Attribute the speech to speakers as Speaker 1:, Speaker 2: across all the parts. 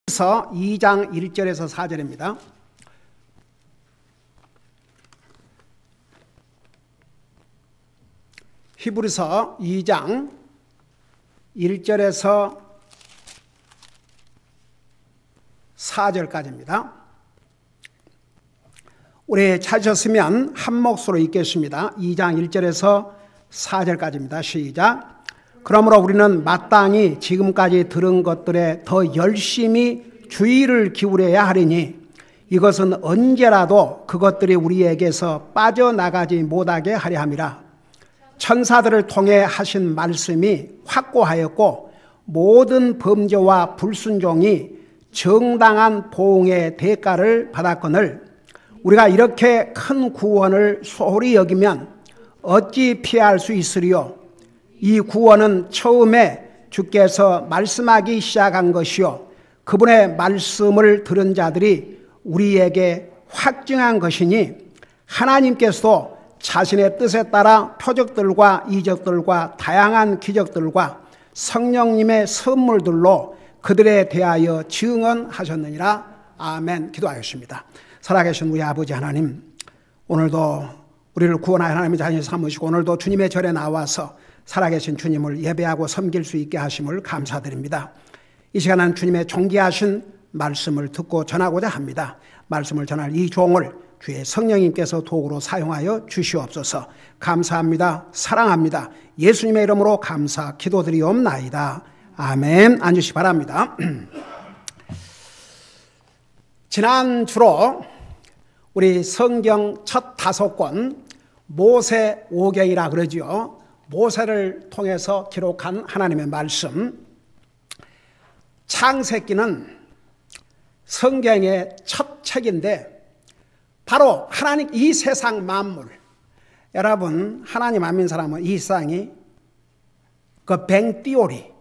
Speaker 1: 히브리서 2장 1절에서 4절입니다. 히브리서 2장 1절에서 4절까지입니다. 우리 찾으셨으면 한 목소리로 읽겠습니다. 2장 1절에서 4절까지입니다. 시작. 그러므로 우리는 마땅히 지금까지 들은 것들에 더 열심히 주의를 기울여야 하리니 이것은 언제라도 그것들이 우리에게서 빠져나가지 못하게 하려 함이라. 천사들을 통해 하신 말씀이 확고하였고 모든 범죄와 불순종이 정당한 보응의 대가를 받았거늘 우리가 이렇게 큰 구원을 소홀히 여기면 어찌 피할 수 있으리요. 이 구원은 처음에 주께서 말씀하기 시작한 것이요 그분의 말씀을 들은 자들이 우리에게 확증한 것이니 하나님께서도 자신의 뜻에 따라 표적들과 이적들과 다양한 기적들과 성령님의 선물들로 그들에 대하여 증언하셨느니라. 아멘. 기도하겠습니다. 살아계신 우리 아버지 하나님, 오늘도 우리를 구원하여 하나님의 자녀 삼으시고 오늘도 주님의 절에 나와서 살아계신 주님을 예배하고 섬길 수 있게 하심을 감사드립니다. 이 시간은 주님의 존귀하신 말씀을 듣고 전하고자 합니다. 말씀을 전할 이 종을 주의 성령님께서 도구로 사용하여 주시옵소서. 감사합니다. 사랑합니다. 예수님의 이름으로 감사 기도드리옵나이다. 아멘. 앉으시기 바랍니다. 지난 주로 우리 성경 첫 5권 모세오경이라 그러지요. 모세를 통해서 기록한 하나님의 말씀. 창세기는 성경의 첫 책인데 바로 하나님 이 세상 만물, 여러분 하나님 안 믿는 사람은 이 세상이 그 뱅띠오리,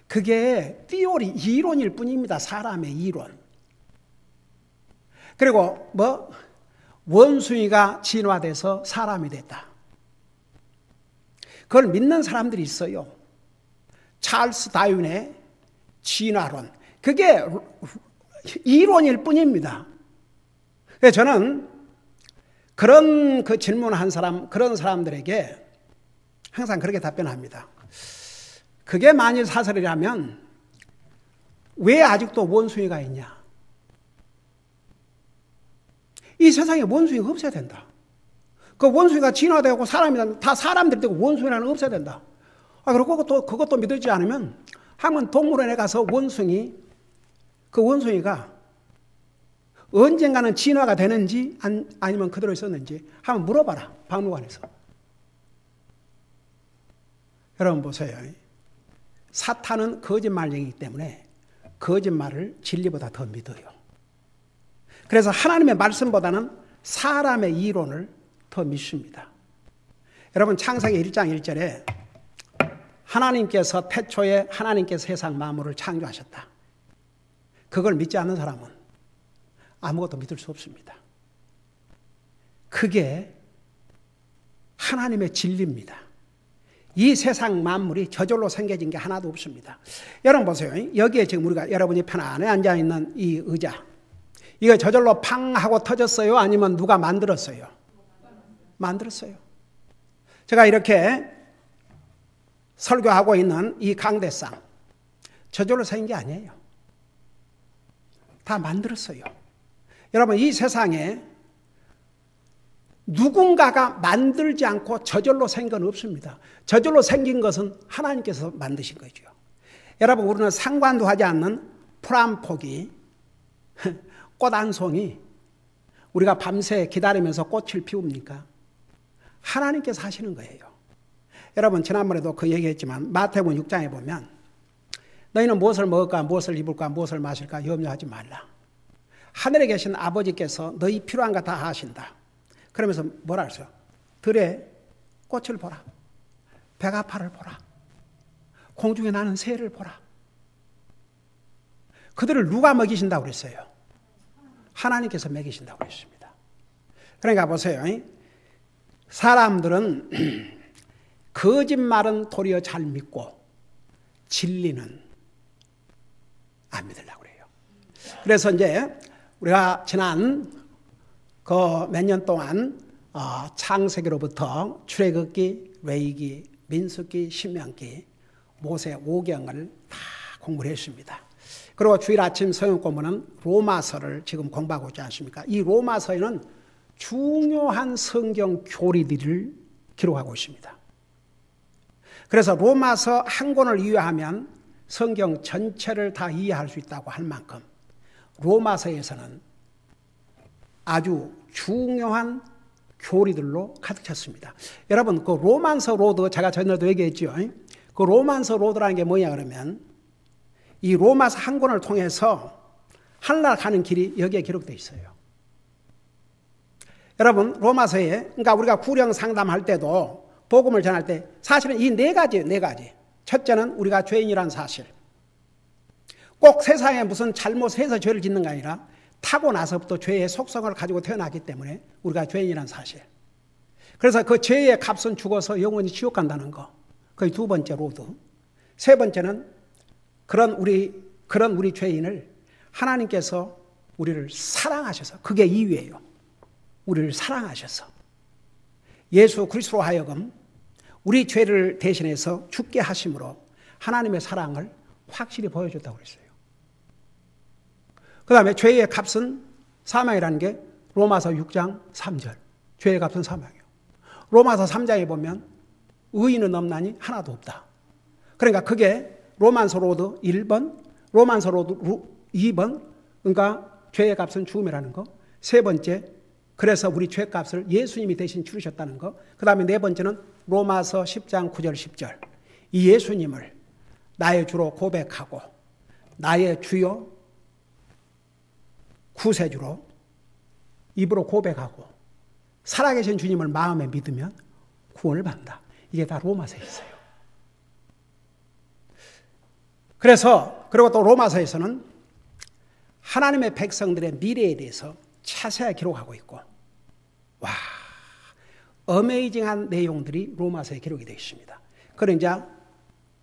Speaker 1: 그게 띠오리 이론일 뿐입니다. 사람의 이론. 그리고 원숭이가 진화돼서 사람이 됐다. 그걸 믿는 사람들이 있어요. 찰스 다윈의 진화론. 그게 이론일 뿐입니다. 그래서 저는 그런 질문한 사람, 그런 사람들에게 항상 그렇게 답변합니다. 그게 만일 사설이라면 왜 아직도 원숭이가 있냐? 이 세상에 원숭이가 없어야 된다. 그 원숭이가 진화되고 사람이 다 사람들 되고 원숭이라는 없어야 된다. 그리고 그것도 믿어지지 않으면 한번 동물원에 가서 그 원숭이가 언젠가는 진화가 되는지 아니면 그대로 있었는지 한번 물어봐라. 박물관에서. 여러분 보세요. 사탄은 거짓말쟁이기 때문에 거짓말을 진리보다 더 믿어요. 그래서 하나님의 말씀보다는 사람의 이론을 더 믿습니다. 여러분 창세기 1장 1절에 하나님께서 태초에 하나님께서 세상 만물을 창조하셨다. 그걸 믿지 않는 사람은 아무것도 믿을 수 없습니다. 그게 하나님의 진리입니다. 이 세상 만물이 저절로 생겨진 게 하나도 없습니다. 여러분 보세요. 여기에 지금 여러분이 편안히 앉아있는 이 의자, 이거 저절로 팡 하고 터졌어요? 아니면 누가 만들었어요? 만들었어요. 제가 이렇게 설교하고 있는 이 강대상, 저절로 생긴 게 아니에요. 다 만들었어요. 여러분 이 세상에 누군가가 만들지 않고 저절로 생긴 건 없습니다. 저절로 생긴 것은 하나님께서 만드신 거죠. 여러분 우리는 상관도 하지 않는 풀 한 포기, 꽃 한 송이 우리가 밤새 기다리면서 꽃을 피웁니까? 하나님께서 하시는 거예요. 여러분 지난번에도 그 얘기했지만 마태복음 6장에 보면 너희는 무엇을 먹을까 무엇을 입을까 무엇을 마실까 염려하지 말라. 하늘에 계신 아버지께서 너희 필요한 거 다 하신다. 그러면서 뭐라 했어요? 들에 꽃을 보라. 백합화를 보라. 공중에 나는 새를 보라. 그들을 누가 먹이신다고 그랬어요? 하나님께서 먹이신다고 그랬습니다. 그러니까 보세요. 사람들은 거짓말은 도리어 잘 믿고 진리는 안 믿으려고 그래요. 그래서 이제 우리가 지난 그 몇 년 동안 창세기로부터 출애굽기, 레위기, 민수기, 신명기, 모세 5경을 다 공부를 했습니다. 그리고 주일 아침 성경 공부는 로마서를 지금 공부하고 있지 않습니까? 이 로마서에는 중요한 성경 교리들을 기록하고 있습니다. 그래서 로마서 한 권을 이해하면 성경 전체를 다 이해할 수 있다고 할 만큼 로마서에서는 아주 중요한 교리들로 가득 찼습니다. 여러분, 그 로만서 로드, 제가 전에도 얘기했죠. 그 로만서 로드라는 게 뭐냐 그러면 이 로마서 한 권을 통해서 하늘나라 가는 길이 여기에 기록되어 있어요. 여러분, 로마서에, 그러니까 우리가 구령 상담할 때도 복음을 전할 때 사실은 이 네 가지. 첫째는 우리가 죄인이라는 사실. 꼭 세상에 무슨 잘못해서 죄를 짓는 게 아니라 타고나서부터 죄의 속성을 가지고 태어났기 때문에 우리가 죄인이라는 사실. 그래서 그 죄의 값은 죽어서 영원히 지옥 간다는 거. 그게 두 번째 로드. 세 번째는 그런 우리 죄인을 하나님께서 우리를 사랑하셔서, 그게 이유예요. 우리를 사랑하셔서 예수 그리스도로 하여금 우리 죄를 대신해서 죽게 하심으로 하나님의 사랑을 확실히 보여줬다고 그랬어요. 그 다음에 죄의 값은 사망이라는 게 로마서 6장 3절. 죄의 값은 사망이에요. 로마서 3장에 보면 의인은 없나니 하나도 없다. 그러니까 그게 로만서 로드 1번, 로만서 로드 2번, 그러니까 죄의 값은 죽음이라는 거. 세 번째, 그래서 우리 죄값을 예수님이 대신 치르셨다는 거. 그 다음에 네 번째는 로마서 10장 9절 10절. 이 예수님을 나의 주로 고백하고 나의 주요 구세주로 입으로 고백하고 살아계신 주님을 마음에 믿으면 구원을 받는다. 이게 다 로마서에 있어요. 그리고 또 로마서에서는 하나님의 백성들의 미래에 대해서 자세하게 기록하고 있고, 와, 어메이징한 내용들이 로마서에 기록이 되어 있습니다. 그럼 이제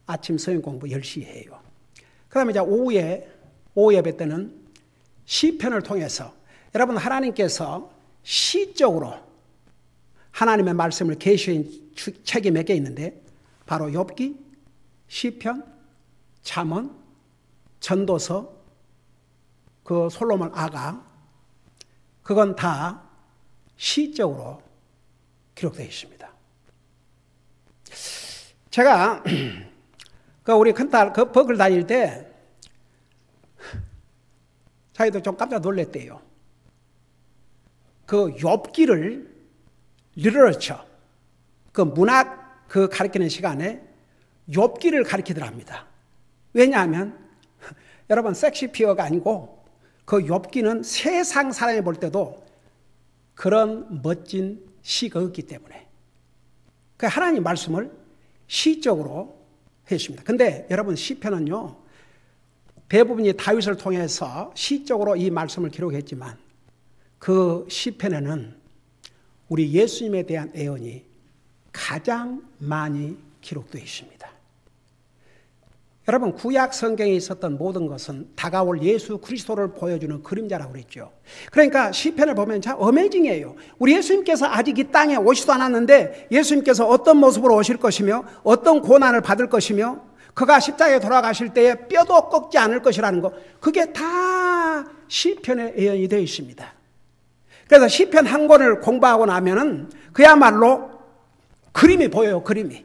Speaker 1: 아침 성경 공부 10시에 해요. 그 다음에 이제 오후 예배 때는 시편을 통해서 여러분, 하나님께서 시적으로 하나님의 말씀을 계시한 책이 몇 개 있는데 바로 욥기, 시편, 잠언, 전도서, 그 솔로몬 아가, 그건 다 시적으로 기록되어 있습니다. 제가 우리 큰딸 버글 다닐 때 자기도 좀 깜짝 놀랐대요. 그 욥기를 리터처, 그 문학 가르치는 시간에 욥기를 가르치더랍니다. 왜냐하면 여러분, 섹시피어가 아니고 그 욥기는 세상 사람이 볼 때도 그런 멋진 시가 없기 때문에 그 하나님 말씀을 시적으로 했습니다. 근데 여러분, 시편은요 대부분이 다윗을 통해서 시적으로 이 말씀을 기록했지만 그 시편에는 우리 예수님에 대한 예언이 가장 많이 기록되어 있습니다. 여러분, 구약 성경에 있었던 모든 것은 다가올 예수 그리스도를 보여주는 그림자라고 그랬죠. 그러니까 시편을 보면 참 어메이징해요. 우리 예수님께서 아직 이 땅에 오시도 않았는데 예수님께서 어떤 모습으로 오실 것이며 어떤 고난을 받을 것이며 그가 십자가에 돌아가실 때에 뼈도 꺾지 않을 것이라는 거, 그게 다 시편에 예언이 되어 있습니다. 그래서 시편 한 권을 공부하고 나면은 그야말로 그림이 보여요, 그림이.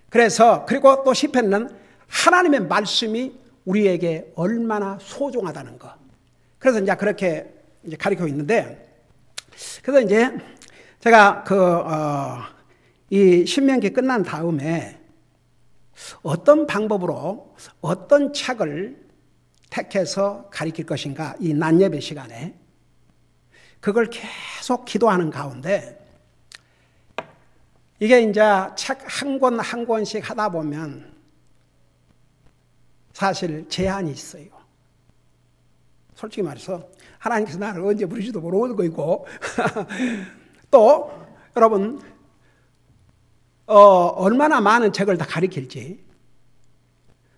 Speaker 1: 그리고 또 시편은 하나님의 말씀이 우리에게 얼마나 소중하다는 거. 그래서 이제 그렇게 가르치고 있는데, 그래서 이제 제가 이 신명기 끝난 다음에 어떤 방법으로 어떤 책을 택해서 가르칠 것인가, 이 낮예배 시간에 그걸 계속 기도하는 가운데 이게 이제 책 한 권 한 권씩 하다 보면 사실 제한이 있어요. 솔직히 말해서 하나님께서 나를 언제 부르실지도 모르는 거이고 또 여러분 얼마나 많은 책을 다 가르칠지.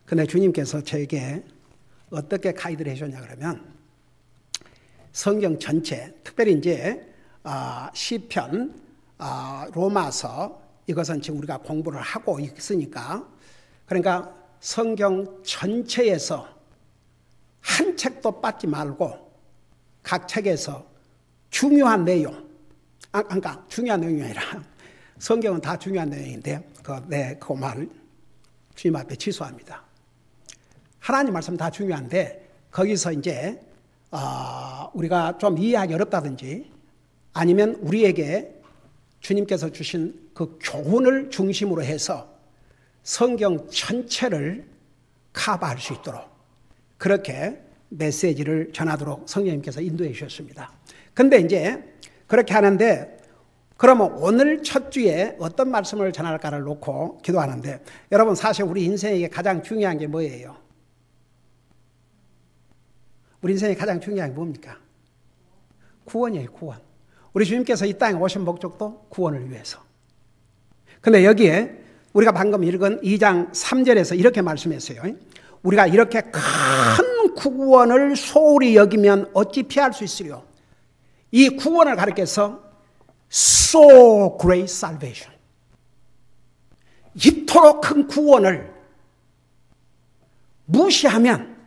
Speaker 1: 근데 주님께서 저에게 어떻게 가이드를 해줬냐 그러면 성경 전체, 특별히 이제 시편, 로마서 이것은 지금 우리가 공부를 하고 있으니까 그러니까 성경 전체에서 한 책도 빠지 말고 각 책에서 중요한 내용, 그러니까 중요한 내용이 아니라 성경은 다 중요한 내용인데 그 말 주님 앞에 취소합니다. 하나님 말씀 다 중요한데 거기서 이제 우리가 좀 이해하기 어렵다든지 아니면 우리에게 주님께서 주신 그 교훈을 중심으로 해서 성경 전체를 커버할 수 있도록 그렇게 메시지를 전하도록 성령님께서 인도해 주셨습니다. 근데 이제 그렇게 하는데 그러면 오늘 첫 주에 어떤 말씀을 전할까를 놓고 기도하는데 여러분 사실 우리 인생에게 가장 중요한 게 뭐예요? 우리 인생에 가장 중요한 게 뭡니까? 구원이에요, 구원. 우리 주님께서 이 땅에 오신 목적도 구원을 위해서. 근데 여기에 우리가 방금 읽은 2장 3절에서 이렇게 말씀했어요. 우리가 이렇게 큰 구원을 소홀히 여기면 어찌 피할 수 있으리요? 이 구원을 가리켜서 so great salvation. 이토록 큰 구원을 무시하면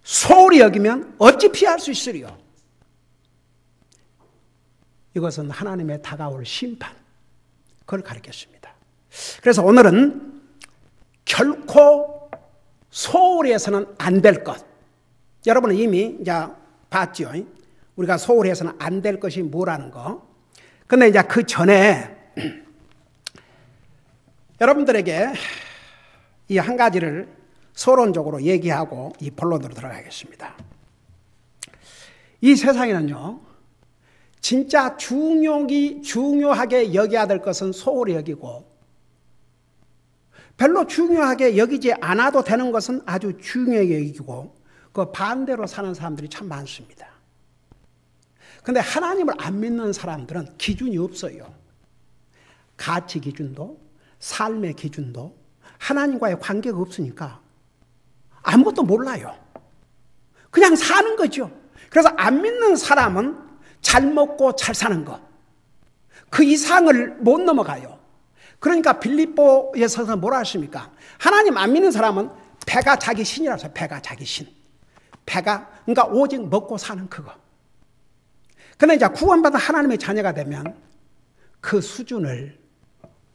Speaker 1: 소홀히 여기면 어찌 피할 수 있으리요? 이것은 하나님의 다가올 심판, 그걸 가리켰습니다. 그래서 오늘은 결코 소홀히 해서는 안 될 것. 여러분은 이미 이제 봤죠? 우리가 소홀히 해서는 안 될 것이 뭐라는 거. 근데 이제 그 전에 여러분들에게 이 한 가지를 서론적으로 얘기하고 이 본론으로 들어가겠습니다. 이 세상에는요, 진짜 중요하게 여겨야 될 것은 소홀히 여기고, 별로 중요하게 여기지 않아도 되는 것은 아주 중요하게 여기고, 그 반대로 사는 사람들이 참 많습니다. 근데 하나님을 안 믿는 사람들은 기준이 없어요. 가치 기준도, 삶의 기준도, 하나님과의 관계가 없으니까 아무것도 몰라요. 그냥 사는 거죠. 그래서 안 믿는 사람은 잘 먹고 잘 사는 것, 그 이상을 못 넘어가요. 그러니까 빌립보에서 뭐라 하십니까? 하나님 안 믿는 사람은 배가 자기 신이라서 배가 자기 신. 그러니까 오직 먹고 사는 그거. 근데 이제 구원받은 하나님의 자녀가 되면 그 수준을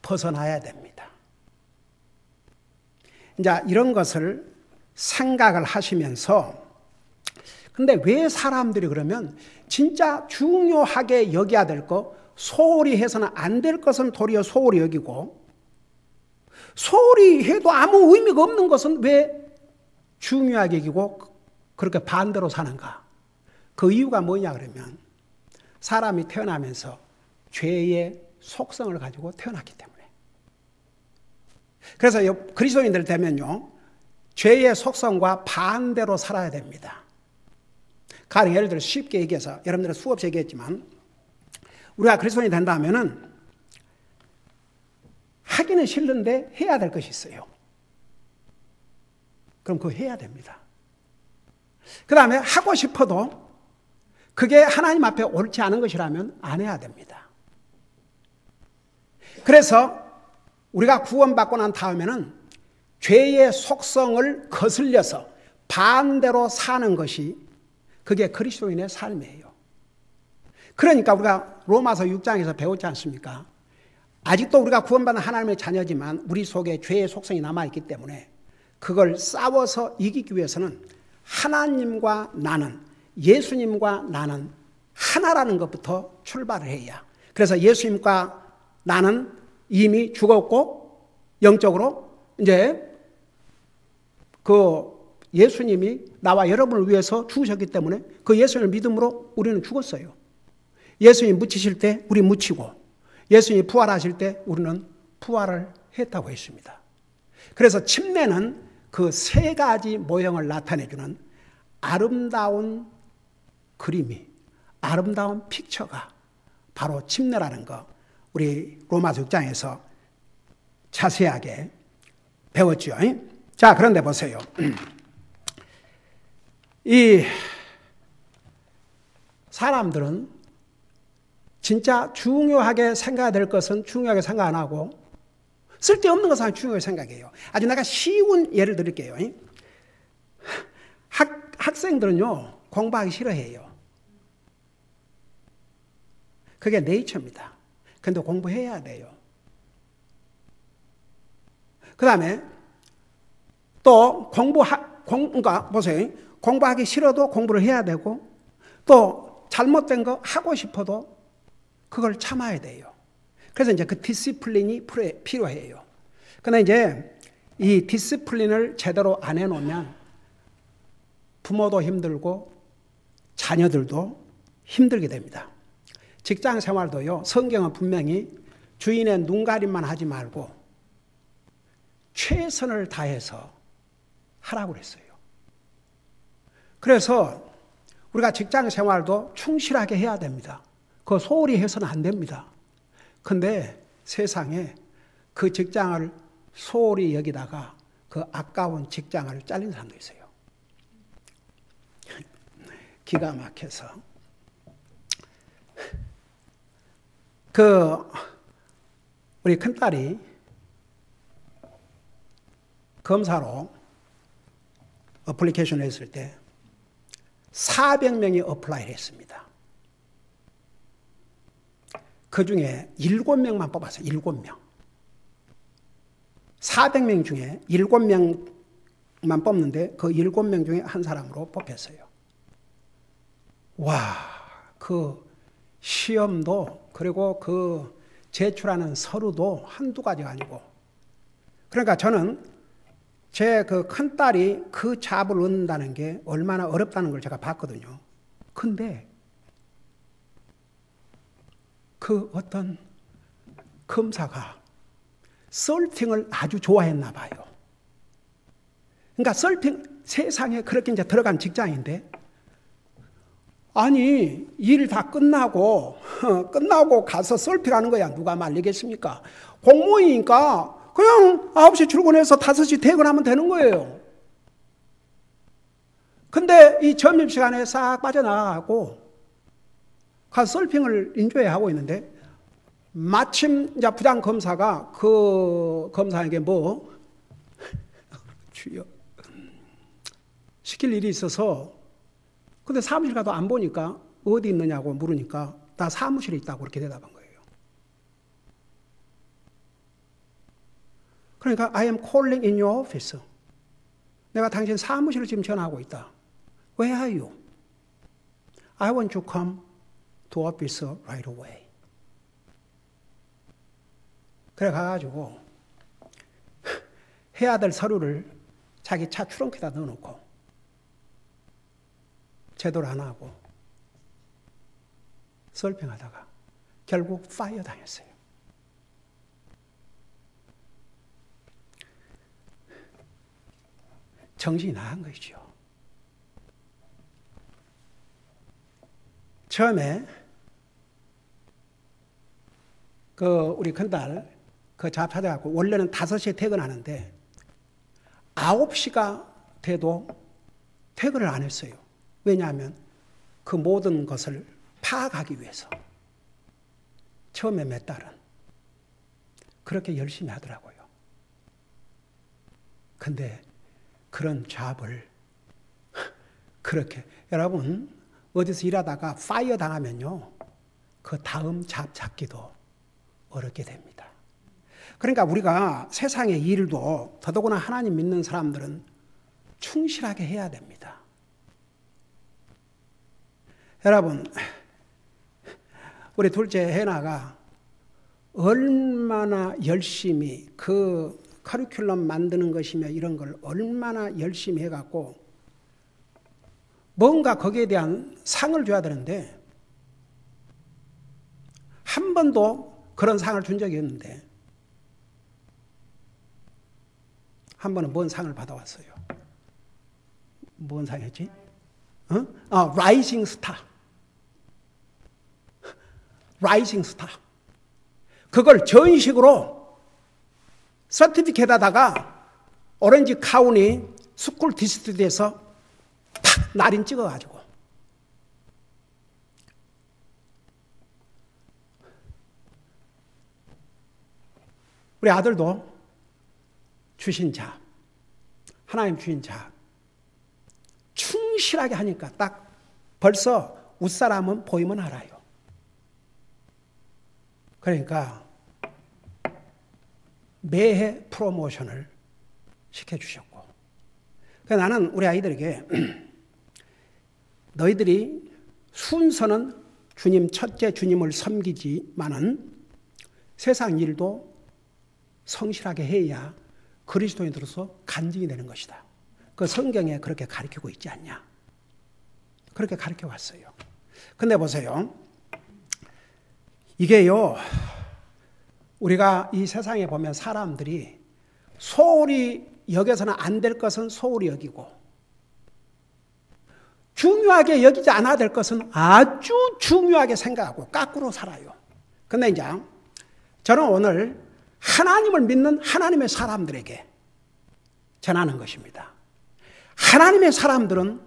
Speaker 1: 벗어나야 됩니다. 이제 이런 것을 생각을 하시면서, 근데 왜 사람들이 그러면 진짜 중요하게 여겨야 될 거, 소홀히 해서는 안 될 것은 도리어 소홀히 여기고, 소홀히 해도 아무 의미가 없는 것은 왜 중요하게 여기고 그렇게 반대로 사는가? 그 이유가 뭐냐 그러면 사람이 태어나면서 죄의 속성을 가지고 태어났기 때문에. 그래서 그리스도인들 되면요, 죄의 속성과 반대로 살아야 됩니다. 가령 예를 들어 쉽게 얘기해서 여러분들은 수없이 얘기했지만, 우리가 그리스도인이 된다면은 하기는 싫은데 해야 될 것이 있어요. 그럼 그거 해야 됩니다. 그 다음에 하고 싶어도 그게 하나님 앞에 옳지 않은 것이라면 안 해야 됩니다. 그래서 우리가 구원받고 난 다음에는 죄의 속성을 거슬려서 반대로 사는 것이 그게 그리스도인의 삶이에요. 그러니까 우리가 로마서 6장에서 배웠지 않습니까? 아직도 우리가 구원받은 하나님의 자녀지만 우리 속에 죄의 속성이 남아있기 때문에 그걸 싸워서 이기기 위해서는 하나님과 나는, 예수님과 나는 하나라는 것부터 출발을 해야. 그래서 예수님과 나는 이미 죽었고 영적으로 이제 그 예수님이 나와 여러분을 위해서 죽으셨기 때문에 그 예수님을 믿음으로 우리는 죽었어요. 예수님 묻히실 때 우리 묻히고, 예수님이 부활하실 때 우리는 부활을 했다고 했습니다. 그래서 침례는 그 세 가지 모형을 나타내주는 아름다운 그림이, 아름다운 픽처가 바로 침례라는 거, 우리 로마서 6장에서 자세하게 배웠죠. 자, 그런데 보세요. 이 사람들은 진짜 중요하게 생각해야 될 것은 중요하게 생각 안 하고 쓸데없는 것은 중요하게 생각해요. 아주 내가 쉬운 예를 드릴게요. 학생들은요, 공부하기 싫어해요. 그게 네이처입니다. 근데 공부해야 돼요. 그 다음에 또 그러니까 보세요. 공부하기 싫어도 공부를 해야 되고 또 잘못된 거 하고 싶어도 그걸 참아야 돼요. 그래서 이제 그 디시플린이 필요해요. 근데 이제 이 디시플린을 제대로 안 해놓으면 부모도 힘들고 자녀들도 힘들게 됩니다. 직장 생활도요, 성경은 분명히 주인의 눈가림만 하지 말고 최선을 다해서 하라고 그랬어요. 그래서 우리가 직장 생활도 충실하게 해야 됩니다. 그거 소홀히 해서는 안 됩니다. 근데 세상에 그 직장을 소홀히 여기다가 그 아까운 직장을 잘린 사람도 있어요. 기가 막혀서. 우리 큰딸이 검사로 어플리케이션을 했을 때 400명이 어플라이를 했습니다. 그 중에 7명만 뽑았어요. 7명. 400명 중에 7명만 뽑는데 그 7명 중에 한 사람으로 뽑혔어요. 와, 그 시험도 그리고 그 제출하는 서류도 한두 가지가 아니고, 그러니까 저는 제 그 큰딸이 그 잡을 얻는다는 게 얼마나 어렵다는 걸 제가 봤거든요. 근데 그 어떤 검사가 서핑을 아주 좋아했나 봐요. 그러니까 서핑, 세상에 그렇게 이제 들어간 직장인데, 아니, 일 다 끝나고 가서 서핑하는 거야. 누가 말리겠습니까? 공무원이니까 그냥 9시 출근해서 5시 퇴근하면 되는 거예요. 근데 이 점심시간에 싹 빠져나가고 가서 서핑을 인조해하고 있는데, 마침 이제 부장검사가 그 검사에게 주여, 시킬 일이 있어서, 근데 사무실 가도 안 보니까 어디 있느냐고 물으니까 나 사무실에 있다고 그렇게 대답한 거예요. 그러니까 I am calling in your office. 내가 당신 사무실을 지금 전화하고 있다. Where are you? I want to come to office right away. 그래 가지고 해야 될 서류를 자기 차 트렁크에다 넣어놓고 제대로 안 하고 서핑하다가 결국 파이어 당했어요. 정신이 나간 거죠. 처음에 우리 큰딸 잡 찾아갖고 원래는 5시에 퇴근하는데 9시가 돼도 퇴근을 안 했어요. 왜냐하면 그 모든 것을 파악하기 위해서. 처음에 몇 달은 그렇게 열심히 하더라고요. 근데 그런 잡을 그렇게, 여러분 어디서 일하다가 파이어 당하면요, 그 다음 잡 찾기도 어렵게 됩니다. 그러니까 우리가 세상의 일도 더더구나 하나님 믿는 사람들은 충실하게 해야 됩니다. 여러분, 우리 둘째 해나가 얼마나 열심히 그 커리큘럼 만드는 것이며 이런 걸 얼마나 열심히 해갖고 뭔가 거기에 대한 상을 줘야 되는데 한 번도 그런 상을 준 적이 없는데, 한 번은 뭔 상을 받아왔어요. 뭔 상이었지? 라이징 스타. 라이징 스타. 그걸 전식으로 서티피케트에다가 오렌지 카운티 스쿨 디스트리트에서 탁 날인 찍어가지고. 우리 아들도 주신 자, 하나님 주신 자, 충실하게 하니까 딱 벌써 웃사람은 보이면 알아요. 그러니까 매해 프로모션을 시켜주셨고, 그래서 나는 우리 아이들에게 너희들이 순서는 주님, 첫째 주님을 섬기지만은 세상 일도 성실하게 해야 그리스도인으로서 간증이 되는 것이다. 그 성경에 그렇게 가르치고 있지 않냐. 그렇게 가르쳐 왔어요. 근데 보세요. 이게요, 우리가 이 세상에 보면 사람들이 소홀히 여겨서는 안 될 것은 소홀히 여기고, 중요하게 여기지 않아야 될 것은 아주 중요하게 생각하고 까꾸로 살아요. 근데 이제 저는 오늘 하나님을 믿는 하나님의 사람들에게 전하는 것입니다. 하나님의 사람들은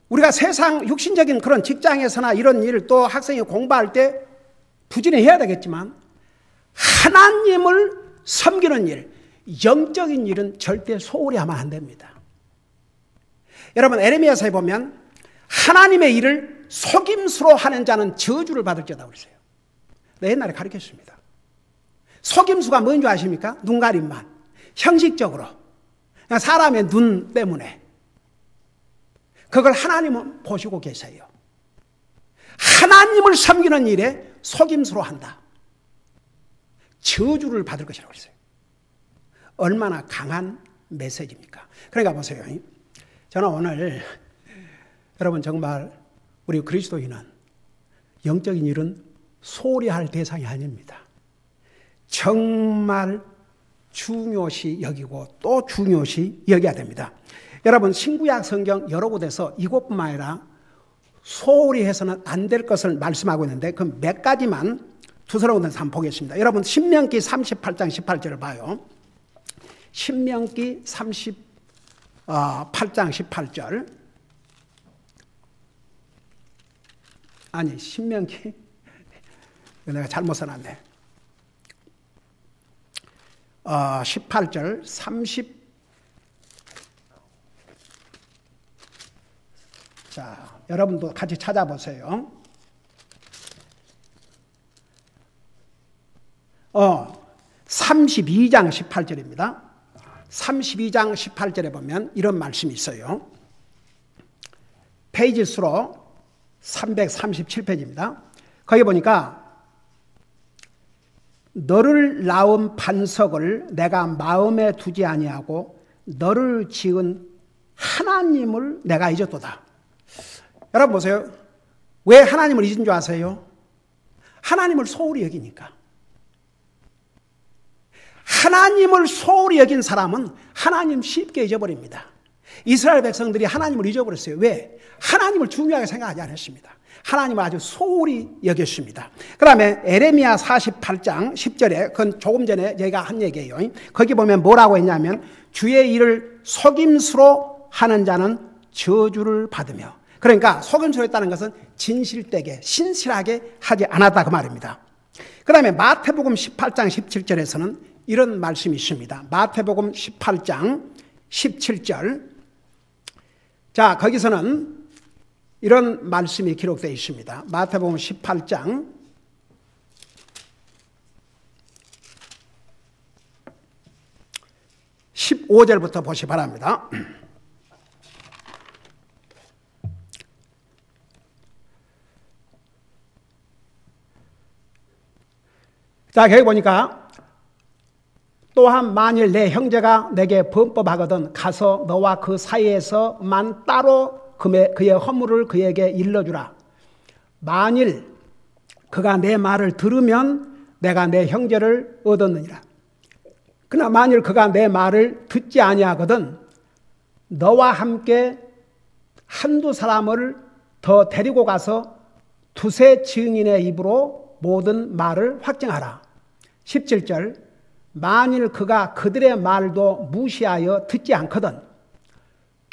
Speaker 1: 우리가 세상 육신적인 그런 직장에서나 이런 일, 또 학생이 공부할 때 부지런히 해야 되겠지만 하나님을 섬기는 일, 영적인 일은 절대 소홀히 하면 안 됩니다. 여러분, 에레미야서에 보면 하나님의 일을 속임수로 하는 자는 저주를 받을지어다 그랬어요. 네, 옛날에 가르쳤습니다. 속임수가 뭔지 아십니까? 눈가림만. 형식적으로. 사람의 눈 때문에. 그걸 하나님은 보시고 계세요. 하나님을 섬기는 일에 속임수로 한다. 저주를 받을 것이라고 그랬어요. 얼마나 강한 메시지입니까? 그러니까 보세요. 저는 오늘 여러분 정말 우리 그리스도인은 영적인 일은 소홀히 할 대상이 아닙니다. 정말 중요시 여기고 또 중요시 여겨야 됩니다. 여러분, 신구약 성경 여러 곳에서 이것뿐만 아니라 소홀히 해서는 안 될 것을 말씀하고 있는데 그 몇 가지만 두서로 한번 보겠습니다. 여러분, 신명기 38장 18절을 봐요. 신명기 38장 18절. 아니, 신명기 내가 잘못 써놨네. 18절 30. 자, 여러분도 같이 찾아보세요. 32장 18절입니다. 32장 18절에 보면 이런 말씀이 있어요. 페이지 수로 337페이지입니다. 거기 보니까 너를 낳은 반석을 내가 마음에 두지 아니하고 너를 지은 하나님을 내가 잊었도다. 여러분 보세요. 왜 하나님을 잊은 줄 아세요? 하나님을 소홀히 여기니까. 하나님을 소홀히 여긴 사람은 하나님 쉽게 잊어버립니다. 이스라엘 백성들이 하나님을 잊어버렸어요. 왜? 하나님을 중요하게 생각하지 않았습니다. 하나님을 아주 소홀히 여겼습니다. 그 다음에 에레미야 48장 10절에 그건 조금 전에 저희가 한 얘기예요. 거기 보면 뭐라고 했냐면 주의 일을 속임수로 하는 자는 저주를 받으며, 그러니까 속임수로 했다는 것은 진실되게 신실하게 하지 않았다 그 말입니다. 그 다음에 마태복음 18장 17절에서는 이런 말씀이 있습니다. 마태복음 18장 17절. 자, 거기서는 이런 말씀이 기록되어 있습니다. 마태복음 18장 15절부터 보시 바랍니다. 자, 거기 보니까 또한 만일 내 형제가 내게 범법하거든 가서 너와 그 사이에서만 따로 그의 허물을 그에게 일러주라. 만일 그가 내 말을 들으면 내가 내 형제를 얻었느니라. 그러나 만일 그가 내 말을 듣지 아니하거든 너와 함께 한두 사람을 더 데리고 가서 두세 증인의 입으로 모든 말을 확증하라. 17절. 만일 그가 그들의 말도 무시하여 듣지 않거든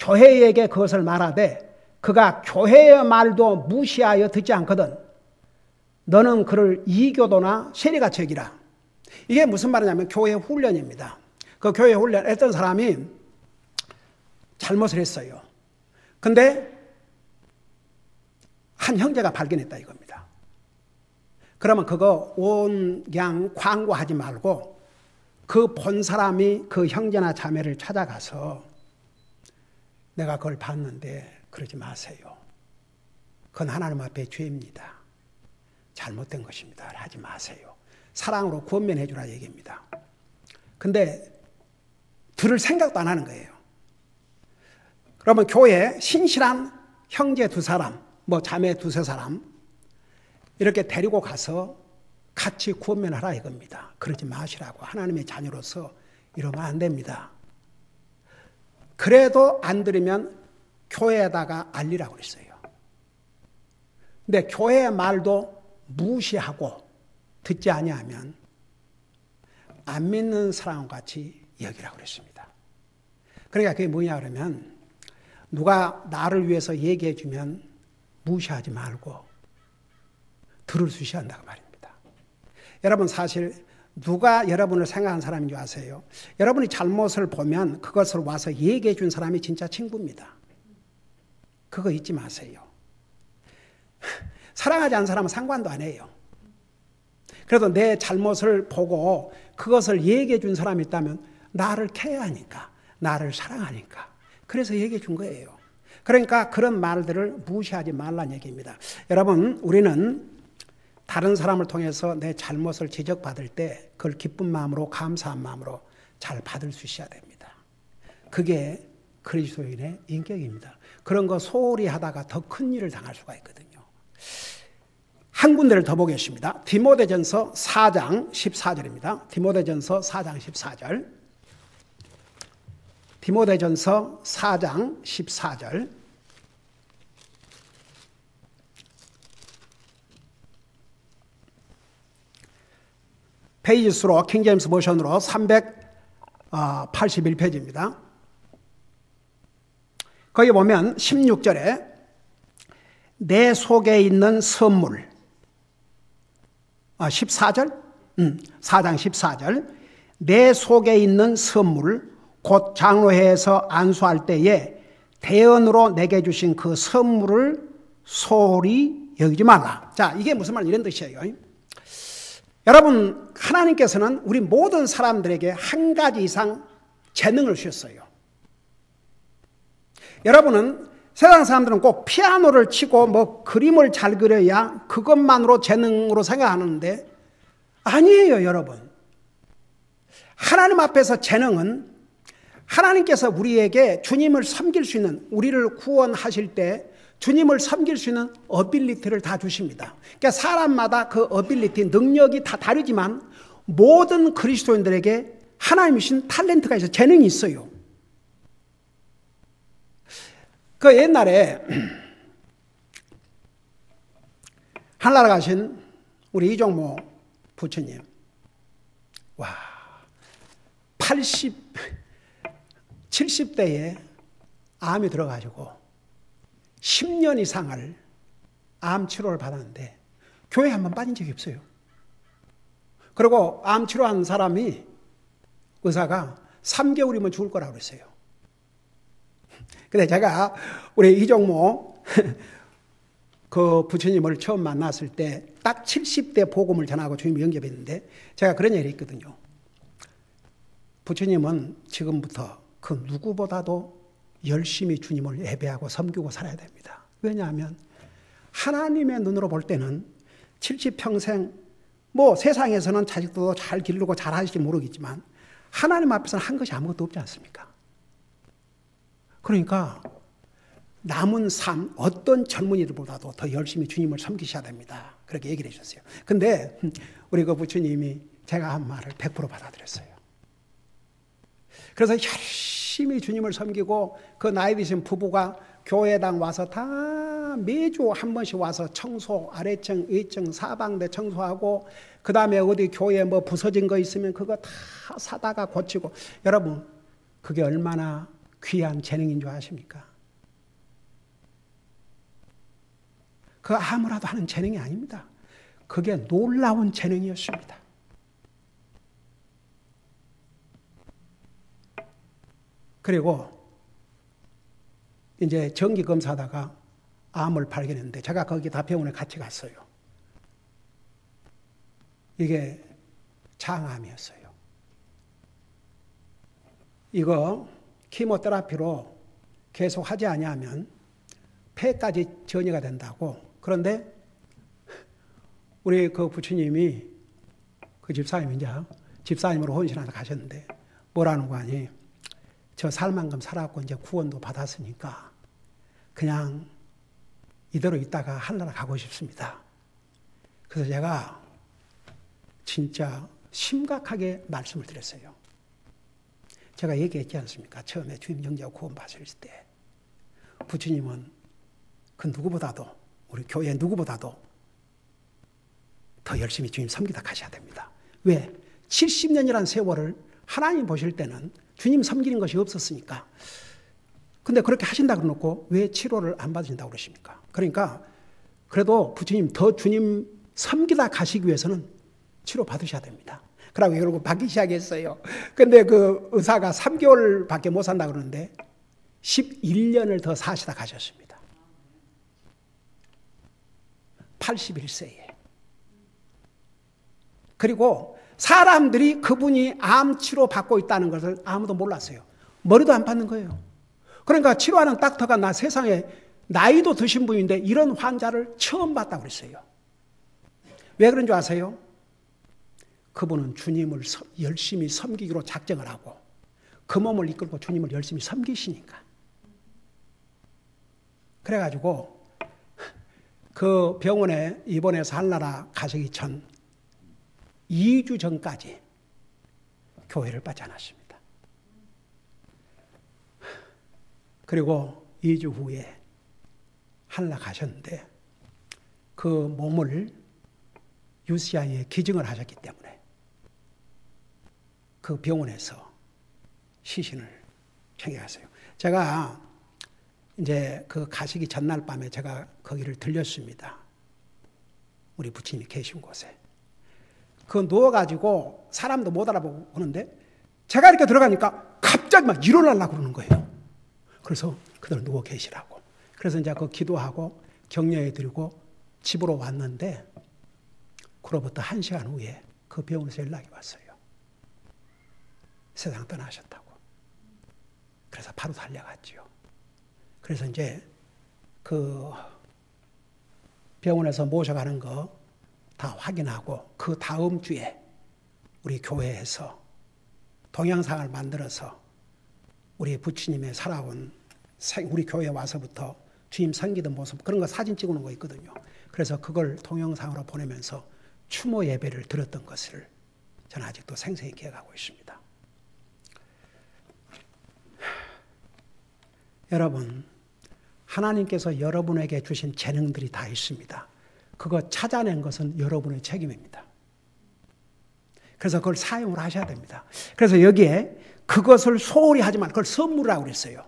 Speaker 1: 교회에게 그것을 말하되 그가 교회의 말도 무시하여 듣지 않거든 너는 그를 이교도나 세리같이 여기라. 이게 무슨 말이냐면 교회 훈련입니다. 그 교회 훈련 어떤 사람이 잘못을 했어요. 근데 한 형제가 발견했다 이겁니다. 그러면 그거 그냥 광고하지 말고 그 본 사람이 그 형제나 자매를 찾아가서 내가 그걸 봤는데 그러지 마세요. 그건 하나님 앞에 죄입니다. 잘못된 것입니다. 하지 마세요. 사랑으로 권면해 주라 얘기입니다. 근데 들을 생각도 안 하는 거예요. 그러면 교회에 신실한 형제 두 사람, 뭐 자매 두세 사람 이렇게 데리고 가서 같이 권면하라 이겁니다. 그러지 마시라고. 하나님의 자녀로서 이러면 안 됩니다. 그래도 안 들으면 교회에다가 알리라고 그랬어요. 근데 교회의 말도 무시하고 듣지 아니하면 안 믿는 사람과 같이 여기라고 그랬습니다. 그러니까 그게 뭐냐 그러면 누가 나를 위해서 얘기해 주면 무시하지 말고 들을 수 있어야 한다고 말입니다. 여러분 사실 누가 여러분을 생각하는 사람인 줄 아세요? 여러분이 잘못을 보면 그것을 와서 얘기해 준 사람이 진짜 친구입니다. 그거 잊지 마세요. 사랑하지 않는 사람은 상관도 안 해요. 그래도 내 잘못을 보고 그것을 얘기해 준 사람이 있다면 나를 케어하니까, 나를 사랑하니까. 그래서 얘기해 준 거예요. 그러니까 그런 말들을 무시하지 말라는 얘기입니다. 여러분, 우리는 다른 사람을 통해서 내 잘못을 지적받을 때 그걸 기쁜 마음으로 감사한 마음으로 잘 받을 수 있어야 됩니다. 그게 그리스도인의 인격입니다. 그런 거 소홀히 하다가 더 큰 일을 당할 수가 있거든요. 한 군데를 더 보겠습니다. 디모데전서 4장 14절입니다. 디모데전서 4장 14절. 디모데전서 4장 14절. 페이지 수로 킹제임스 버전으로 381페이지입니다. 거기 보면 16절에 내 속에 있는 선물 14절? 4장 14절 내 속에 있는 선물 곧 장로회에서 안수할 때에 대언으로 내게 주신 그 선물을 소홀히 여기지 말라. 자, 이게 무슨 말 이런 뜻이에요. 여러분, 하나님께서는 우리 모든 사람들에게 한 가지 이상 재능을 주셨어요. 여러분은 세상 사람들은 꼭 피아노를 치고 뭐 그림을 잘 그려야 그것만으로 재능으로 생각하는데 아니에요, 여러분. 하나님 앞에서 재능은 하나님께서 우리에게 주님을 섬길 수 있는, 우리를 구원하실 때 주님을 섬길 수 있는 어빌리티를 다 주십니다. 그러니까 사람마다 그 어빌리티, 능력이 다 다르지만 모든 그리스도인들에게 하나님이 주신 탤런트가 있어요. 재능이 있어요. 그 옛날에 하늘나라 가신 우리 이종모 부처님, 와, 70대에 암이 들어가지고 10년 이상을 암 치료를 받았는데 교회에 한 번 빠진 적이 없어요. 그리고 암 치료한 사람이 의사가 3개월이면 죽을 거라고 그랬어요. 근데 제가 우리 이종모 그 부처님을 처음 만났을 때 딱 70대 복음을 전하고 주님이 영접했는데 제가 그런 얘기를 했거든요. 부처님은 지금부터 그 누구보다도 열심히 주님을 예배하고 섬기고 살아야 됩니다. 왜냐하면 하나님의 눈으로 볼 때는 70평생 뭐 세상에서는 자식도 잘 기르고 잘 하실지 모르겠지만 하나님 앞에서는 한 것이 아무것도 없지 않습니까? 그러니까 남은 삶 어떤 젊은이들보다도 더 열심히 주님을 섬기셔야 됩니다. 그렇게 얘기를 해주셨어요. 근데 우리 그 부처님이 제가 한 말을 100% 받아들였어요. 그래서 열심히 주님을 섬기고 그 나이 드신 부부가 교회당 와서 다 매주 한 번씩 와서 청소, 아래층, 위층, 사방대 청소하고 그 다음에 어디 교회에 뭐 부서진 거 있으면 그거 다 사다가 고치고 여러분 그게 얼마나 귀한 재능인 줄 아십니까? 그 아무라도 하는 재능이 아닙니다. 그게 놀라운 재능이었습니다. 그리고 이제 정기검사하다가 암을 발견했는데 제가 거기 다 병원에 같이 갔어요. 이게 장암이었어요. 이거 키모테라피로 계속 하지 아니하면 폐까지 전이가 된다고. 그런데 우리 그 부처님이 그 집사님으로 혼신하다 가셨는데 뭐라는 거 아니? 저 살 만큼 살았고 이제 구원도 받았으니까 그냥 이대로 있다가 하늘나라 가고 싶습니다. 그래서 제가 진짜 심각하게 말씀을 드렸어요. 제가 얘기했지 않습니까? 처음에 주님 영접하고 구원 받으실 때 부처님은 그 누구보다도 우리 교회 누구보다도 더 열심히 주님 섬기다 가셔야 됩니다. 왜? 70년이라는 세월을 하나님 보실 때는 주님 섬기는 것이 없었으니까. 근데 그렇게 하신다고 놓고 왜 치료를 안 받으신다고 그러십니까? 그러니까 그래도 부처님 더 주님 섬기다 가시기 위해서는 치료 받으셔야 됩니다. 그러고 결국 받기 시작했어요. 근데 그 의사가 3개월밖에 못 산다고 그러는데 11년을 더 사시다 가셨습니다. 81세에. 그리고 사람들이 그분이 암 치료 받고 있다는 것을 아무도 몰랐어요. 머리도 안 받는 거예요. 그러니까 치료하는 닥터가 나 세상에 나이도 드신 분인데 이런 환자를 처음 봤다고 그랬어요. 왜 그런 줄 아세요? 그분은 주님을 열심히 섬기기로 작정을 하고 그 몸을 이끌고 주님을 열심히 섬기시니까. 그래가지고 그 병원에 입원해서 하늘나라 가시기 전 2주 전까지 교회를 빠지 않았습니다. 그리고 2주 후에 하늘나라 가셨는데 그 몸을 UCI에 기증을 하셨기 때문에 그 병원에서 시신을 챙겨갔어요. 제가 이제 그 가시기 전날 밤에 제가 거기를 들렸습니다. 우리 부처님이 계신 곳에. 그 누워가지고 사람도 못 알아보고 오는데 제가 이렇게 들어가니까 갑자기 막 일어나려고 그러는 거예요. 그래서 그들 누워 계시라고. 그래서 이제 그 기도하고 격려해 드리고 집으로 왔는데 그로부터 1시간 후에 그 병원에서 연락이 왔어요. 세상 떠나셨다고. 그래서 바로 달려갔죠. 그래서 이제 그 병원에서 모셔가는 거 다 확인하고 그 다음 주에 우리 교회에서 동영상을 만들어서 우리 부처님의 살아온 우리 교회에 와서부터 주님 섬기던 모습 그런 거 사진 찍어놓은 거 있거든요. 그래서 그걸 동영상으로 보내면서 추모 예배를 드렸던 것을 저는 아직도 생생히 기억하고 있습니다. 여러분, 하나님께서 여러분에게 주신 재능들이 다 있습니다. 그거 찾아낸 것은 여러분의 책임입니다. 그래서 그걸 사용을 하셔야 됩니다. 그래서 여기에 그것을 소홀히 하지 말고 그걸 선물이라고 그랬어요.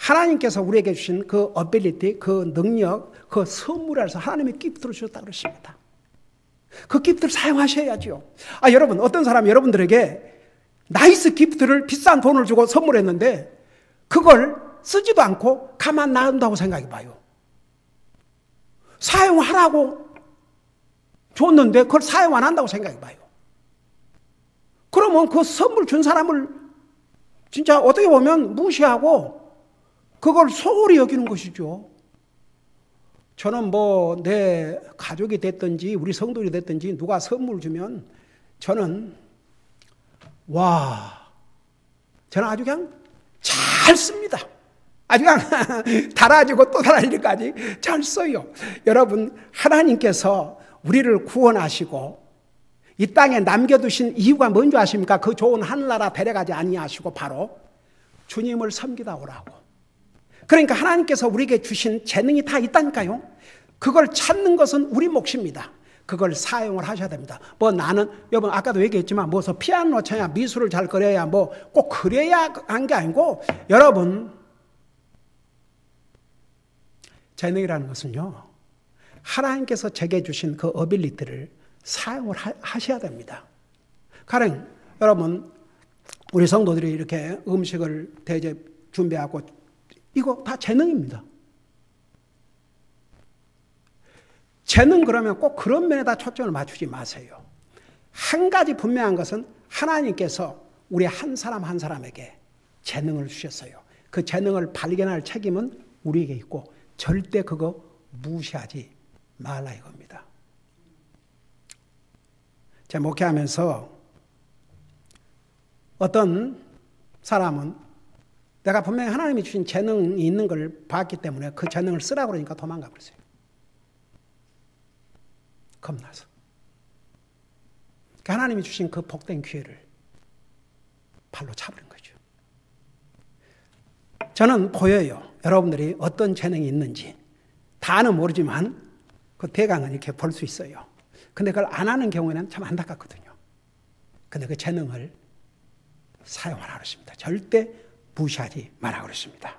Speaker 1: 하나님께서 우리에게 주신 그 어빌리티, 그 능력, 그 선물에서 하나님의 기프트를 주셨다고 그랬습니다. 그 기프트를 사용하셔야죠. 여러분, 어떤 사람이 여러분들에게 나이스 기프트를 비싼 돈을 주고 선물했는데 그걸 쓰지도 않고 가만 놔둔다고 생각해 봐요. 사용하라고 줬는데 그걸 사용 안 한다고 생각해 봐요. 그러면 그 선물 준 사람을 진짜 어떻게 보면 무시하고 그걸 소홀히 여기는 것이죠. 저는 뭐 내 가족이 됐든지 우리 성도들이 됐든지 누가 선물 주면 저는 저는 아주 그냥 잘 씁니다. 아주 그냥 달아지고 또 달아지기까지 잘 써요. 여러분, 하나님께서 우리를 구원하시고 이 땅에 남겨두신 이유가 뭔지 아십니까? 그 좋은 하늘나라 데려가지 아니하시고 바로 주님을 섬기다 오라고. 그러니까 하나님께서 우리에게 주신 재능이 다 있다니까요. 그걸 찾는 것은 우리 몫입니다. 그걸 사용을 하셔야 됩니다. 뭐 나는 여러분 아까도 얘기했지만 뭐서 피아노 쳐야 미술을 잘 그려야 뭐 꼭 그래야 한 게 아니고 여러분 재능이라는 것은요 하나님께서 제게 주신 그 어빌리티를 사용을 하셔야 됩니다. 가령 여러분 우리 성도들이 이렇게 음식을 대접 준비하고 이거 다 재능입니다. 재능 그러면 꼭 그런 면에다 초점을 맞추지 마세요. 한 가지 분명한 것은 하나님께서 우리 한 사람 한 사람에게 재능을 주셨어요. 그 재능을 발견할 책임은 우리에게 있고 절대 그거 무시하지 말라 이겁니다. 제가 목회하면서 어떤 사람은 내가 분명히 하나님이 주신 재능이 있는 걸 봤기 때문에 그 재능을 쓰라고 그러니까 도망가 버렸어요. 겁나서. 하나님이 주신 그 복된 기회를 발로 차버린 거죠. 저는 보여요. 여러분들이 어떤 재능이 있는지. 다는 모르지만 그 대강은 이렇게 볼 수 있어요. 근데 그걸 안 하는 경우에는 참 안타깝거든요. 근데 그 재능을 사용하라 그랬습니다. 절대 무시하지 말라 그랬습니다.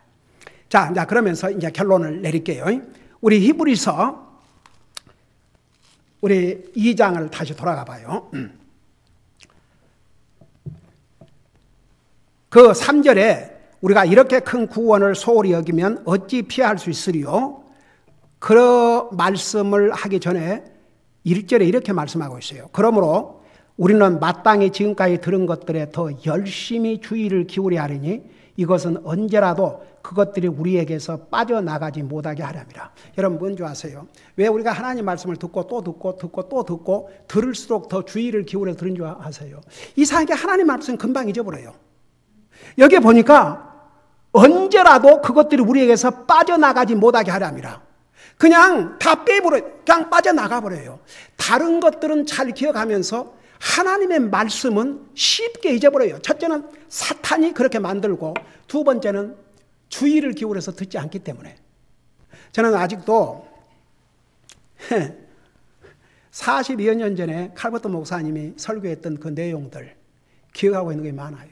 Speaker 1: 자, 그러면서 이제 결론을 내릴게요. 우리 히브리서 우리 2장을 다시 돌아가 봐요. 그 3절에 우리가 이렇게 큰 구원을 소홀히 여기면 어찌 피할 수 있으리요? 그 말씀을 하기 전에 1절에 이렇게 말씀하고 있어요. 그러므로 우리는 마땅히 지금까지 들은 것들에 더 열심히 주의를 기울여야 하리니 이것은 언제라도 그것들이 우리에게서 빠져나가지 못하게 하렵니다. 여러분 뭔지 아세요? 왜 우리가 하나님 말씀을 듣고 또 듣고 듣고 또 듣고 들을수록 더 주의를 기울여 들은 줄 아세요? 이상하게 하나님 말씀 금방 잊어버려요. 여기 보니까 언제라도 그것들이 우리에게서 빠져나가지 못하게 하렵니다. 그냥 다 빼버려요. 그냥 빠져나가 버려요. 다른 것들은 잘 기억하면서 하나님의 말씀은 쉽게 잊어버려요. 첫째는 사탄이 그렇게 만들고 두 번째는 주의를 기울여서 듣지 않기 때문에. 저는 아직도 42여 년 전에 칼버트 목사님이 설교했던 그 내용들 기억하고 있는 게 많아요.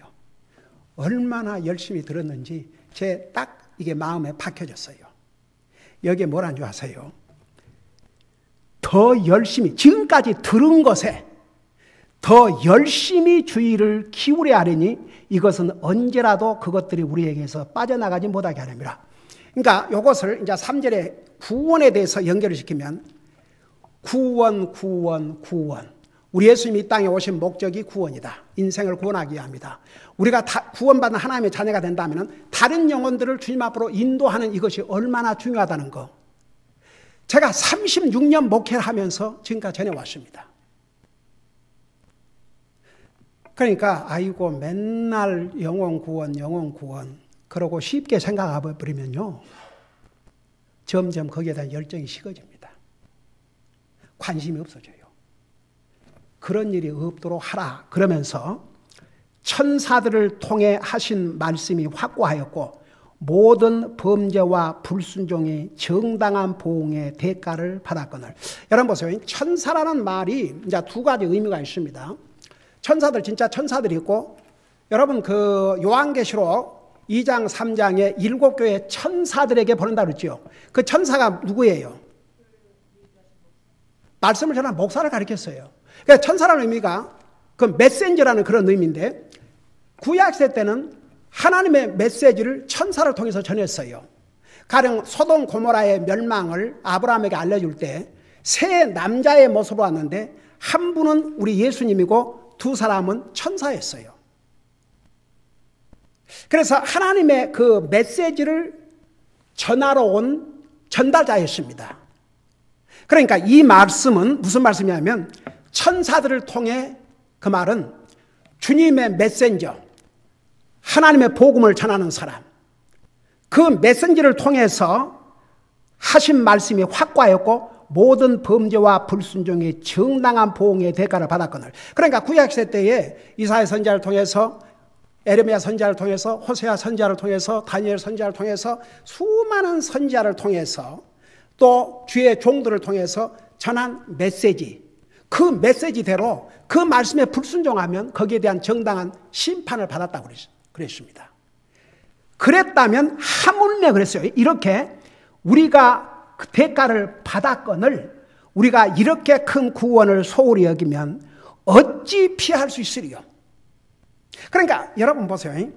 Speaker 1: 얼마나 열심히 들었는지 제 딱 이게 마음에 박혀졌어요. 여기에 뭐라는 줄 아세요? 더 열심히 지금까지 들은 것에 더 열심히 주의를 기울여야 하리니 이것은 언제라도 그것들이 우리에게서 빠져나가지 못하게 하렵니다. 그러니까 이것을 이제 3절에 구원에 대해서 연결을 시키면 구원. 우리 예수님이 이 땅에 오신 목적이 구원이다. 인생을 구원하기 위함이다. 우리가 다 구원받은 하나님의 자녀가 된다면 다른 영혼들을 주님 앞으로 인도하는 이것이 얼마나 중요하다는 거. 제가 36년 목회를 하면서 지금까지 전해왔습니다. 그러니까 아이고 맨날 영혼 구원 그러고 쉽게 생각해 버리면요. 점점 거기에 대한 열정이 식어집니다. 관심이 없어져요. 그런 일이 없도록 하라 그러면서 천사들을 통해 하신 말씀이 확고하였고 모든 범죄와 불순종이 정당한 보응의 대가를 받았거늘. 여러분 보세요. 천사라는 말이 이제 두 가지 의미가 있습니다. 천사들 진짜 천사들이 있고 여러분 그 요한계시록 2장 3장에 7교회 천사들에게 보낸다 그랬죠. 그 천사가 누구예요? 말씀을 전한 목사를 가리켰어요. 그러니까 천사라는 의미가 그 메신저라는 그런 의미인데 구약시대 때는 하나님의 메시지를 천사를 통해서 전했어요. 가령 소돔 고모라의 멸망을 아브라함에게 알려줄 때 세 남자의 모습으로 왔는데 한 분은 우리 예수님이고 두 사람은 천사였어요. 그래서 하나님의 그 메시지를 전하러 온 전달자였습니다. 그러니까 이 말씀은 무슨 말씀이냐면 천사들을 통해 그 말은 주님의 메신저, 하나님의 복음을 전하는 사람, 그 메신저를 통해서 하신 말씀이 확고하였고 모든 범죄와 불순종의 정당한 보응의 대가를 받았거늘. 그러니까 구약시대 때에 이사야 선지자를 통해서 에레미야 선지자를 통해서 호세아 선지자를 통해서 다니엘 선지자를 통해서 수많은 선지자를 통해서 또 주의 종들을 통해서 전한 메시지 그 메시지대로 그 말씀에 불순종하면 거기에 대한 정당한 심판을 받았다고 그랬습니다. 그랬다면 하물며 그랬어요. 이렇게 우리가 그 대가를 받았건을 우리가 이렇게 큰 구원을 소홀히 여기면 어찌 피할 수 있으리요? 그러니까 여러분 보세요.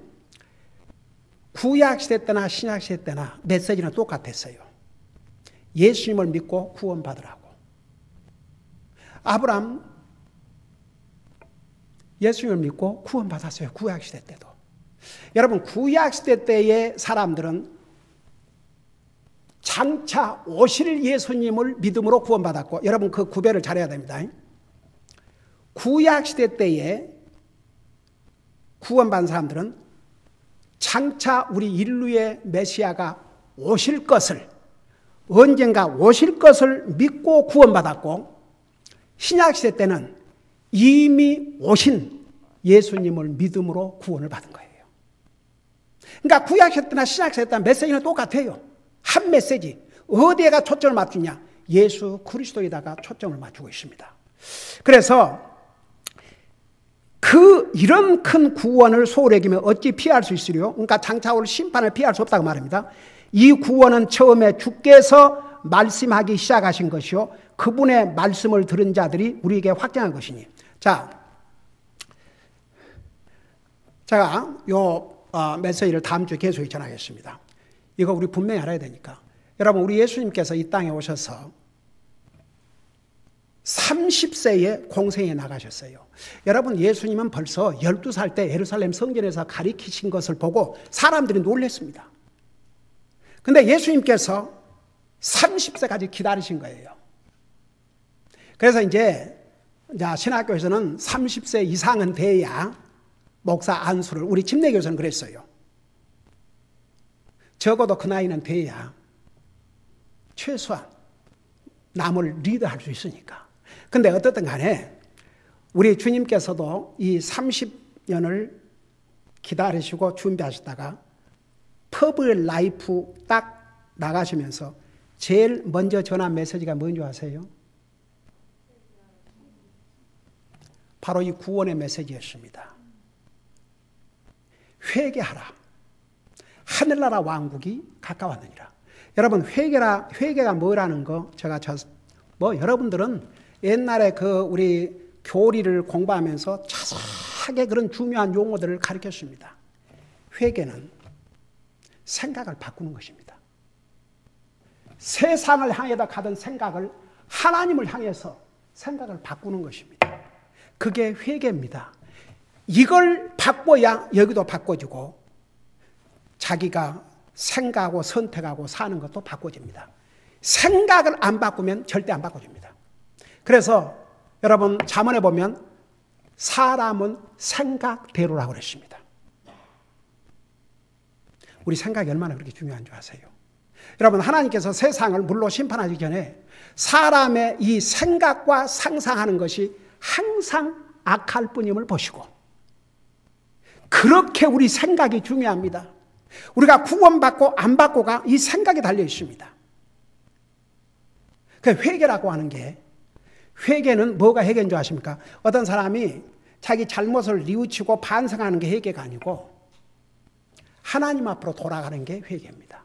Speaker 1: 구약시대 때나 신약시대 때나 메시지는 똑같았어요. 예수님을 믿고 구원받으라고. 아브라함 예수님을 믿고 구원받았어요. 구약시대 때도. 여러분 구약시대 때의 사람들은 장차 오실 예수님을 믿음으로 구원받았고, 여러분 그 구별을 잘해야 됩니다. 구약시대 때에 구원받은 사람들은 장차 우리 인류의 메시아가 오실 것을, 언젠가 오실 것을 믿고 구원받았고, 신약시대 때는 이미 오신 예수님을 믿음으로 구원을 받은 거예요. 그러니까 구약시대 때나 신약시대 때나 메시지는 똑같아요. 한 메시지. 어디에가 초점을 맞추냐? 예수 그리스도에다가 초점을 맞추고 있습니다. 그래서 이런 큰 구원을 소홀히 여기면 어찌 피할 수 있으리요? 그러니까 장차 올 심판을 피할 수 없다고 말합니다. 이 구원은 처음에 주께서 말씀하기 시작하신 것이요, 그분의 말씀을 들은 자들이 우리에게 확정한 것이니. 자, 제가 메시지를 다음 주에 계속 전하겠습니다. 이거 우리 분명히 알아야 되니까. 여러분, 우리 예수님께서 이 땅에 오셔서 30세에 공생에 나가셨어요. 여러분, 예수님은 벌써 12살 때 예루살렘 성전에서 가리키신 것을 보고 사람들이 놀랐습니다. 근데 예수님께서 30세까지 기다리신 거예요. 그래서 이제 신학교에서는 30세 이상은 돼야 목사 안수를, 우리 침례교에서는 그랬어요. 적어도 그 나이는 돼야 최소한 남을 리드할 수 있으니까. 근데 어떻든 간에 우리 주님께서도 이 30년을 기다리시고 준비하시다가 퍼블 라이프 딱 나가시면서 제일 먼저 전한 메시지가 뭔지 아세요? 바로 이 구원의 메시지였습니다. 회개하라. 하늘나라 왕국이 가까웠느니라. 여러분, 회개가 뭐라는 거 제가 여러분들은 옛날에 우리 교리를 공부하면서 자세하게 그런 중요한 용어들을 가르쳤습니다. 회개는 생각을 바꾸는 것입니다. 세상을 향해다 가던 생각을 하나님을 향해서 생각을 바꾸는 것입니다. 그게 회개입니다. 이걸 바꿔야 여기도 바꿔지고 자기가 생각하고 선택하고 사는 것도 바꿔집니다. 생각을 안 바꾸면 절대 안 바꿔집니다. 그래서 여러분 잠언에 보면 사람은 생각대로라고 그랬습니다. 우리 생각이 얼마나 그렇게 중요한 줄 아세요? 여러분, 하나님께서 세상을 물로 심판하기 전에 사람의 이 생각과 상상하는 것이 항상 악할 뿐임을 보시고, 그렇게 우리 생각이 중요합니다. 우리가 구원받고 안 받고가 이 생각에 달려 있습니다. 그 회개라고 하는 게, 회개는 뭐가 회개인 줄 아십니까? 어떤 사람이 자기 잘못을 뉘우치고 반성하는 게 회개가 아니고 하나님 앞으로 돌아가는 게 회개입니다.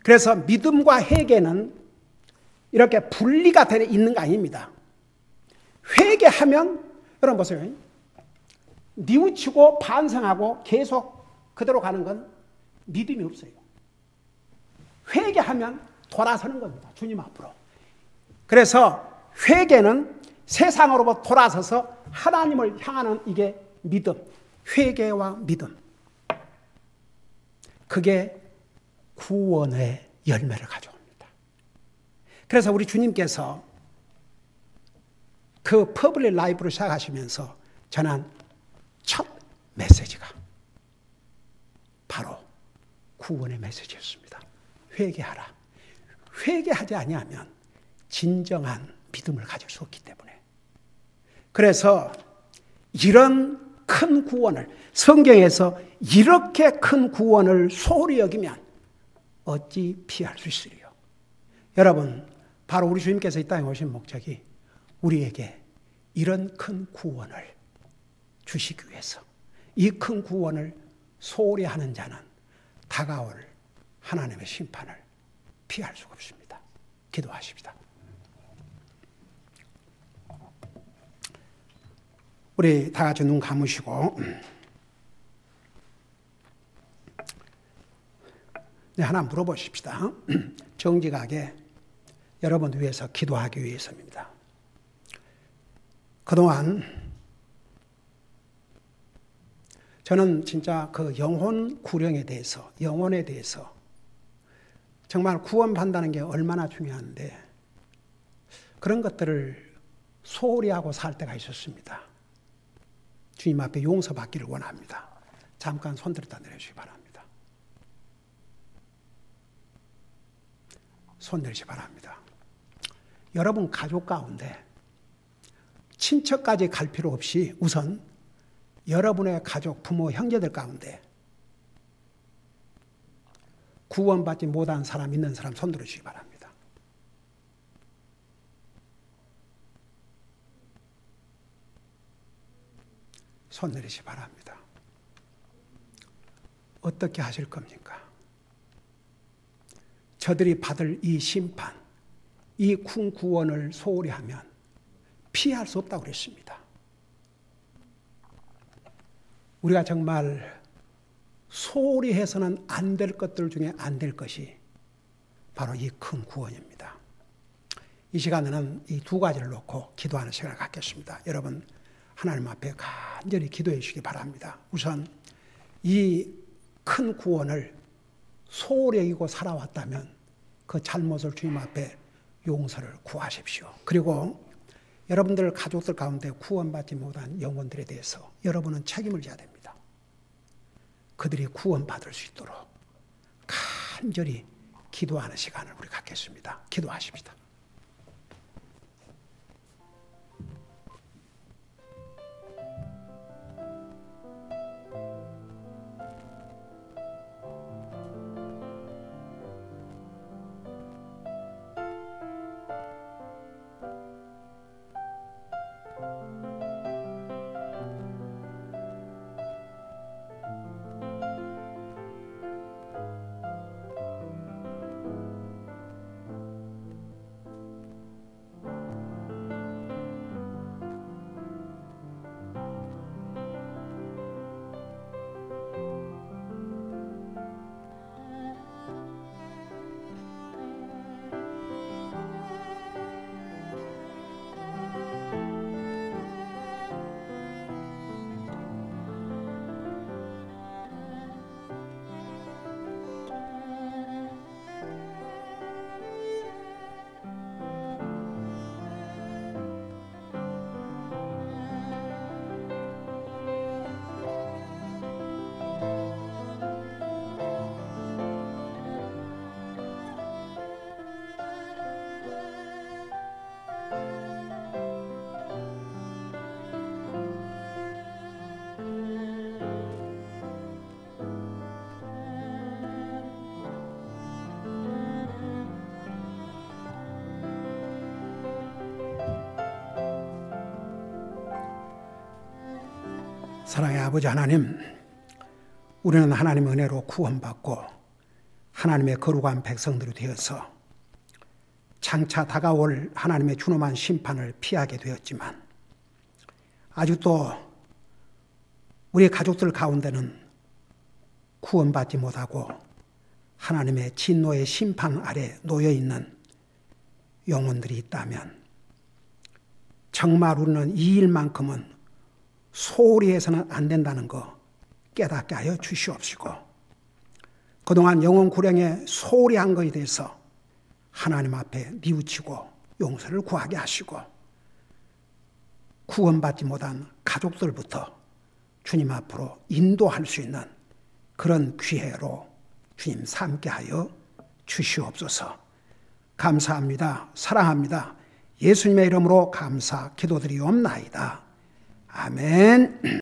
Speaker 1: 그래서 믿음과 회개는 이렇게 분리가 되어 있는 거 아닙니다. 회개하면, 여러분 보세요. 뉘우치고 반성하고 계속 그대로 가는 건 믿음이 없어요. 회개하면 돌아서는 겁니다. 주님 앞으로. 그래서 회개는 세상으로부터 돌아서서 하나님을 향하는 이게 믿음. 회개와 믿음. 그게 구원의 열매를 가져옵니다. 그래서 우리 주님께서 그 퍼블릭 라이브를 시작하시면서 전한 첫 메시지가 바로 구원의 메시지였습니다. 회개하라. 회개하지 아니하면 진정한 믿음을 가질 수 없기 때문에. 그래서 이런 큰 구원을, 성경에서 이렇게 큰 구원을 소홀히 여기면 어찌 피할 수 있으리요? 여러분, 바로 우리 주님께서 이 땅에 오신 목적이 우리에게 이런 큰 구원을 주시기 위해서 이 큰 구원을 소홀히 하는 자는 다가올 하나님의 심판을 피할 수가 없습니다. 기도하십니다. 우리 다 같이 눈 감으시고 하나 물어보십시다. 정직하게 여러분 위해서 기도하기 위해서입니다. 그동안 저는 진짜 그 영혼 구령에 대해서, 영혼에 대해서 정말 구원받는다는 게 얼마나 중요한데 그런 것들을 소홀히 하고 살 때가 있었습니다. 주님 앞에 용서받기를 원합니다. 잠깐 손 들었다 내려주시기 바랍니다. 손 내리시기 바랍니다. 여러분 가족 가운데 친척까지 갈 필요 없이 우선 여러분의 가족, 부모, 형제들 가운데 구원받지 못한 사람, 있는 사람 손 들어주시기 바랍니다. 손 내리시기 바랍니다. 어떻게 하실 겁니까? 저들이 받을 이 심판, 이 큰 구원을 소홀히 하면 피할 수 없다고 그랬습니다. 우리가 정말 소홀히 해서는 안 될 것들 중에 안 될 것이 바로 이 큰 구원입니다. 이 시간에는 이 두 가지를 놓고 기도하는 시간을 갖겠습니다. 여러분 하나님 앞에 간절히 기도해 주시기 바랍니다. 우선 이 큰 구원을 소홀히 여기고 살아왔다면 그 잘못을 주님 앞에 용서를 구하십시오. 그리고 여러분들 가족들 가운데 구원받지 못한 영혼들에 대해서 여러분은 책임을 져야 됩니다. 그들이 구원받을 수 있도록 간절히 기도하는 시간을 우리 갖겠습니다. 기도하십시다. 사랑의 아버지 하나님, 우리는 하나님의 은혜로 구원받고 하나님의 거룩한 백성들이 되어서 장차 다가올 하나님의 준엄한 심판을 피하게 되었지만 아직도 우리 가족들 가운데는 구원받지 못하고 하나님의 진노의 심판 아래 놓여있는 영혼들이 있다면 정말 우리는 이 일만큼은 소홀히 해서는 안 된다는 거 깨닫게 하여 주시옵시고 그동안 영혼 구령에 소홀히 한 것에 대해서 하나님 앞에 뉘우치고 용서를 구하게 하시고 구원받지 못한 가족들부터 주님 앞으로 인도할 수 있는 그런 기회로 주님 삼게 하여 주시옵소서. 감사합니다. 사랑합니다. 예수님의 이름으로 감사 기도드리옵나이다. 아멘.